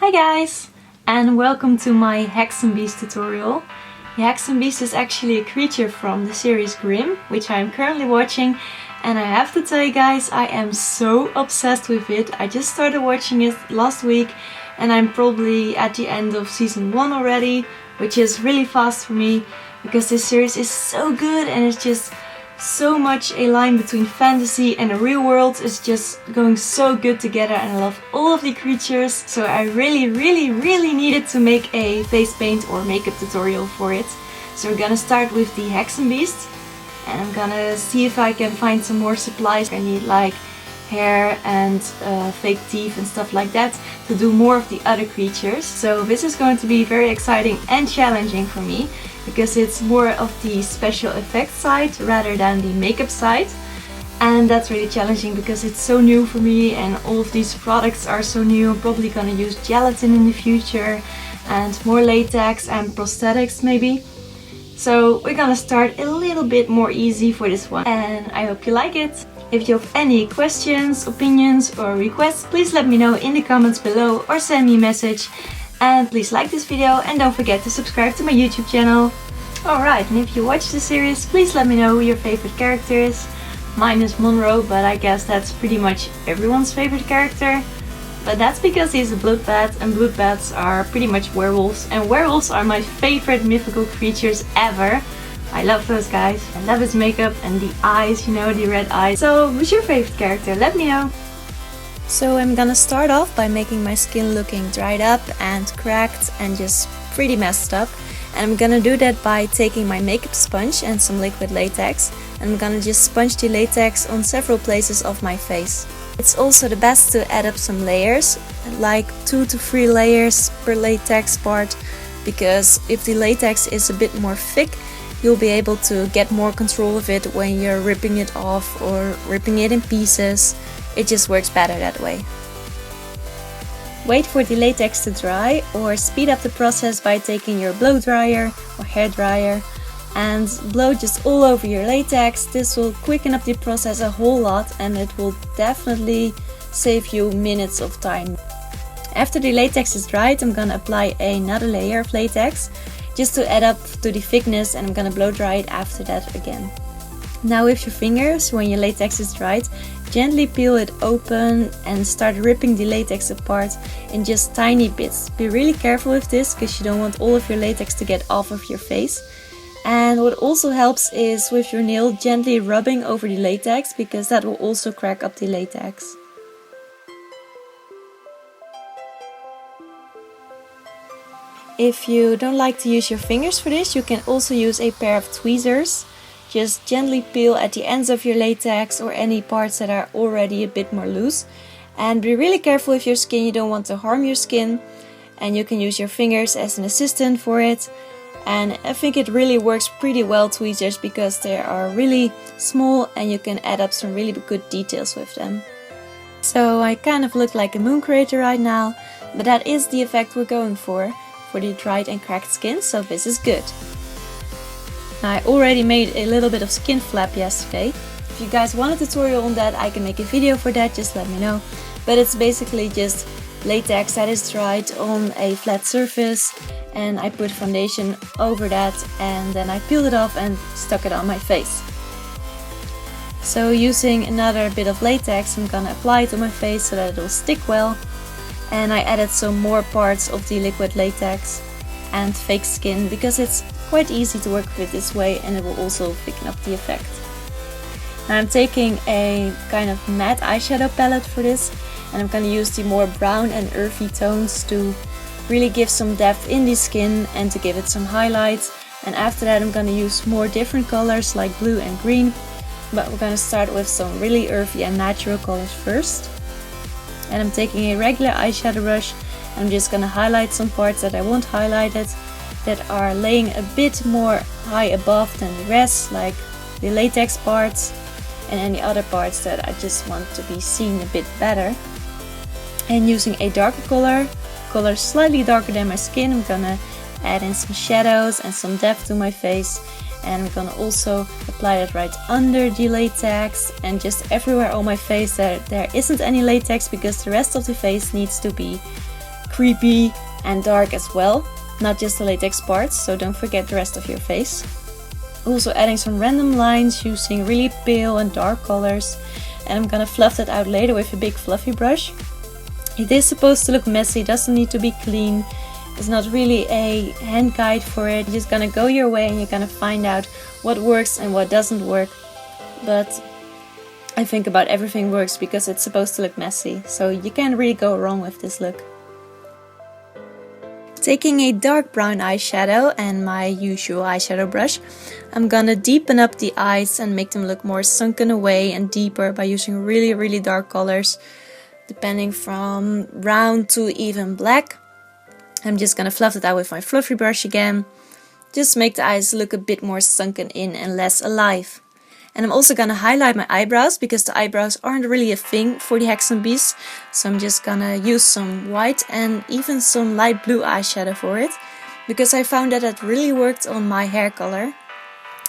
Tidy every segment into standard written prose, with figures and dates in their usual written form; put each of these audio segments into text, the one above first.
Hi guys, and welcome to my Hexenbiest tutorial. The Hexenbiest is actually a creature from the series Grimm, which I am currently watching, and I have to tell you guys, I am so obsessed with it. I just started watching it last week and I'm probably at the end of season 1 already, which is really fast for me because this series is so good and it's just so much a line between fantasy and the real world. Is just going so good together and I love all of the creatures, so I really needed to make a face paint or makeup tutorial for it. So we're gonna start with the Hexenbiest and I'm gonna see if I can find some more supplies. I need like hair and fake teeth and stuff like that to do more of the other creatures. So this is going to be very exciting and challenging for me because it's more of the special effects side rather than the makeup side, and that's really challenging because it's so new for me and all of these products are so new. I'm probably gonna use gelatin in the future and more latex and prosthetics maybe. So we're gonna start a little bit more easy for this one and I hope you like it. If you have any questions, opinions or requests, please let me know in the comments below or send me a message. And please like this video and don't forget to subscribe to my YouTube channel. Alright, and if you watch the series, please let me know who your favorite character is. Mine is Monroe, but I guess that's pretty much everyone's favorite character. But that's because he's a bloodbath and bloodbaths are pretty much werewolves. And werewolves are my favorite mythical creatures ever. I love those guys. I love his makeup and the eyes, you know, the red eyes. So who's your favorite character? Let me know. So I'm gonna start off by making my skin looking dried up and cracked and just pretty messed up. And I'm gonna do that by taking my makeup sponge and some liquid latex. And I'm gonna just sponge the latex on several places of my face. It's also the best to add up some layers, like 2 to 3 layers per latex part, because if the latex is a bit more thick, you'll be able to get more control of it when you're ripping it off or ripping it in pieces. It just works better that way. Wait for the latex to dry or speed up the process by taking your blow dryer or hair dryer and blow just all over your latex. This will quicken up the process a whole lot and it will definitely save you minutes of time. After the latex is dried, I'm gonna apply another layer of latex just to add up to the thickness, and I'm gonna blow dry it after that again. Now with your fingers, when your latex is dried, gently peel it open and start ripping the latex apart in just tiny bits. Be really careful with this because you don't want all of your latex to get off of your face. And what also helps is with your nail gently rubbing over the latex, because that will also crack up the latex. If you don't like to use your fingers for this, you can also use a pair of tweezers. Just gently peel at the ends of your latex or any parts that are already a bit more loose. And be really careful with your skin, you don't want to harm your skin. And you can use your fingers as an assistant for it. And I think it really works pretty well, tweezers, because they are really small and you can add up some really good details with them. So I kind of look like a moon crater right now, but that is the effect we're going for the dried and cracked skin, so this is good. I already made a little bit of skin flap yesterday. If you guys want a tutorial on that, I can make a video for that, just let me know. But it's basically just latex that is dried on a flat surface and I put foundation over that and then I peeled it off and stuck it on my face. So using another bit of latex, I'm gonna apply it on my face so that it will stick well. And I added some more parts of the liquid latex and fake skin because it's quite easy to work with this way and it will also thicken up the effect. Now I'm taking a kind of matte eyeshadow palette for this and I'm going to use the more brown and earthy tones to really give some depth in the skin and to give it some highlights. And after that I'm going to use more different colors like blue and green, but we're going to start with some really earthy and natural colors first. And I'm taking a regular eyeshadow brush. I'm just going to highlight some parts that I want highlighted, that are laying a bit more high above than the rest, like the latex parts and any other parts that I just want to be seen a bit better. And using a darker color slightly darker than my skin, I'm gonna add in some shadows and some depth to my face. And I'm gonna also apply that right under the latex and just everywhere on my face there isn't any latex, because the rest of the face needs to be creepy and dark as well, not just the latex parts, so don't forget the rest of your face. Also adding some random lines using really pale and dark colors, and I'm gonna fluff that out later with a big fluffy brush. It is supposed to look messy, doesn't need to be clean. It's not really a hand guide for it. You're just gonna go your way and you're gonna find out what works and what doesn't work. But I think about everything works because it's supposed to look messy, so you can't really go wrong with this look. Taking a dark brown eyeshadow and my usual eyeshadow brush, I'm gonna deepen up the eyes and make them look more sunken away and deeper by using really dark colors, depending from brown to even black. I'm just gonna fluff it out with my fluffy brush again. Just make the eyes look a bit more sunken in and less alive. And I'm also gonna highlight my eyebrows because the eyebrows aren't really a thing for the Hexenbiest. So I'm just gonna use some white and even some light blue eyeshadow for it, because I found that it really worked on my hair color.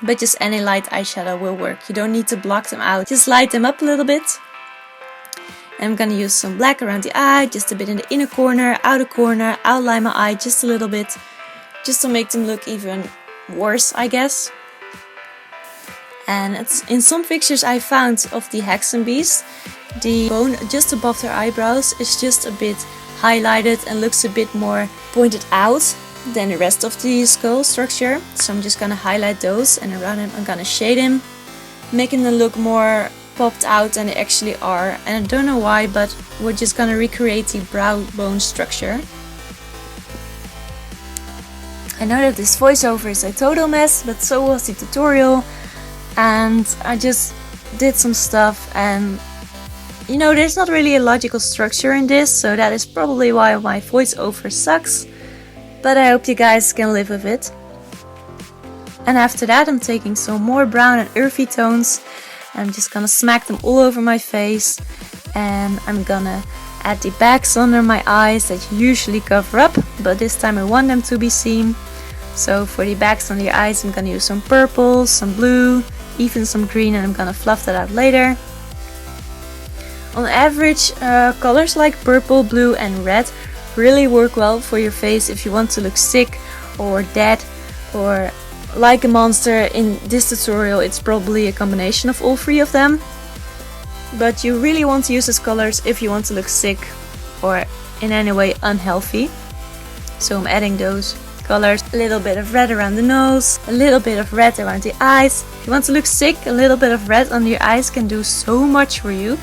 But just any light eyeshadow will work. You don't need to block them out. Just light them up a little bit. And I'm gonna use some black around the eye, just a bit in the inner corner, outer corner, outline my eye just a little bit, just to make them look even worse, I guess. And in some pictures I found of the Hexenbiest, the bone just above their eyebrows is just a bit highlighted and looks a bit more pointed out than the rest of the skull structure. So I'm just gonna highlight those, and around them I'm gonna shade them, making them look more popped out than they actually are. And I don't know why, but we're just gonna recreate the brow bone structure. I know that this voiceover is a total mess, but so was the tutorial. And I just did some stuff, and you know, there's not really a logical structure in this, so that is probably why my voiceover sucks. But I hope you guys can live with it. And after that I'm taking some more brown and earthy tones. I'm just gonna smack them all over my face, and I'm gonna add the bags under my eyes that you usually cover up, but this time I want them to be seen. So for the bags under your eyes I'm gonna use some purple, some blue, even some green, and I'm gonna fluff that out later. On average, colors like purple, blue and red really work well for your face if you want to look sick or dead or like a monster. In this tutorial it's probably a combination of all three of them, but you really want to use these colors if you want to look sick or in any way unhealthy. So I'm adding those colors. A little bit of red around the nose, a little bit of red around the eyes. If you want to look sick, a little bit of red under your eyes can do so much for you.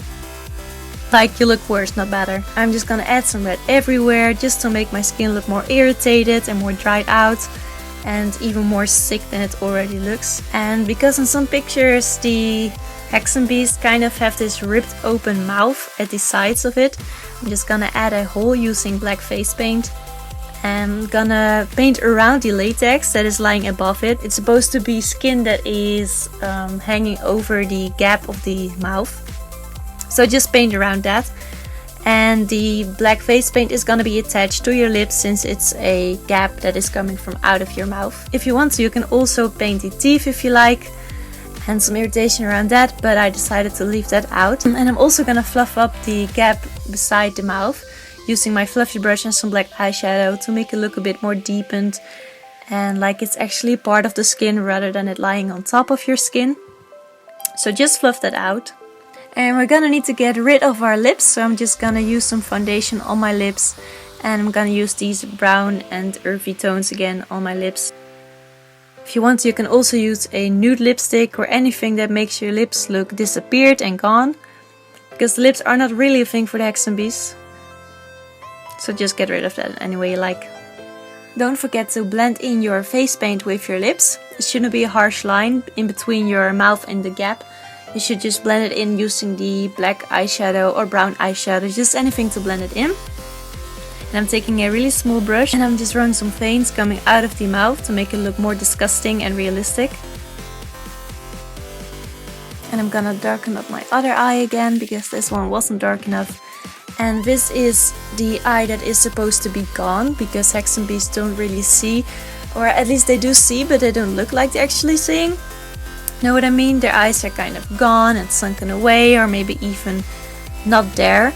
Like you look worse, not better. I'm just gonna add some red everywhere just to make my skin look more irritated and more dried out and even more sick than it already looks. And because in some pictures the Hexenbiest kind of have this ripped open mouth at the sides of it, I'm just gonna add a hole using black face paint. I'm gonna paint around the latex that is lying above it. It's supposed to be skin that is hanging over the gap of the mouth. So just paint around that. And the black face paint is gonna be attached to your lips since it's a gap that is coming from out of your mouth. If you want to, you can also paint the teeth if you like, and some irritation around that, but I decided to leave that out. And I'm also gonna fluff up the gap beside the mouth using my fluffy brush and some black eyeshadow to make it look a bit more deepened and like it's actually part of the skin rather than it lying on top of your skin. So just fluff that out. And we're gonna need to get rid of our lips, so I'm just gonna use some foundation on my lips, and I'm gonna use these brown and earthy tones again on my lips. If you want to, you can also use a nude lipstick or anything that makes your lips look disappeared and gone, because the lips are not really a thing for the Hexenbiest. So just get rid of that any way you like. Don't forget to blend in your face paint with your lips. It shouldn't be a harsh line in between your mouth and the gap. You should just blend it in using the black eyeshadow or brown eyeshadow, just anything to blend it in. And I'm taking a really small brush and I'm just drawing some veins coming out of the mouth to make it look more disgusting and realistic. And I'm gonna darken up my other eye again because this one wasn't dark enough. And this is the eye that is supposed to be gone because Hexenbiest don't really see, or at least they do see but they don't look like they're actually seeing. Know what I mean? Their eyes are kind of gone and sunken away, or maybe even not there.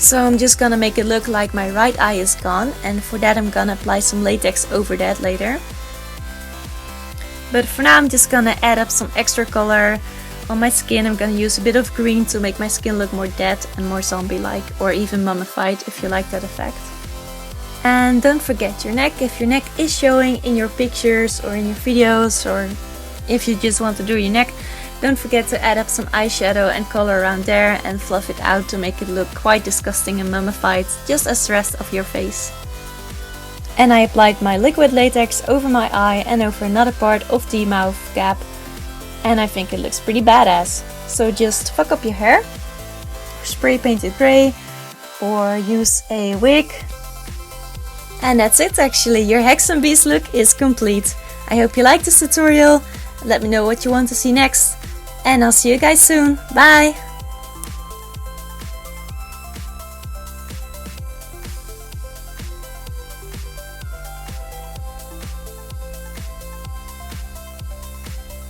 So I'm just gonna make it look like my right eye is gone, and for that I'm gonna apply some latex over that later. But for now I'm just gonna add up some extra color on my skin. I'm gonna use a bit of green to make my skin look more dead and more zombie-like, or even mummified if you like that effect. And don't forget your neck. If your neck is showing in your pictures or in your videos, or if you just want to do your neck, don't forget to add up some eyeshadow and color around there and fluff it out to make it look quite disgusting and mummified, just as the rest of your face. And I applied my liquid latex over my eye and over another part of the mouth gap, and I think it looks pretty badass. So just fuck up your hair, spray paint it grey, or use a wig. And that's it actually, your Hexenbiest look is complete. I hope you liked this tutorial. Let me know what you want to see next. And I'll see you guys soon. Bye!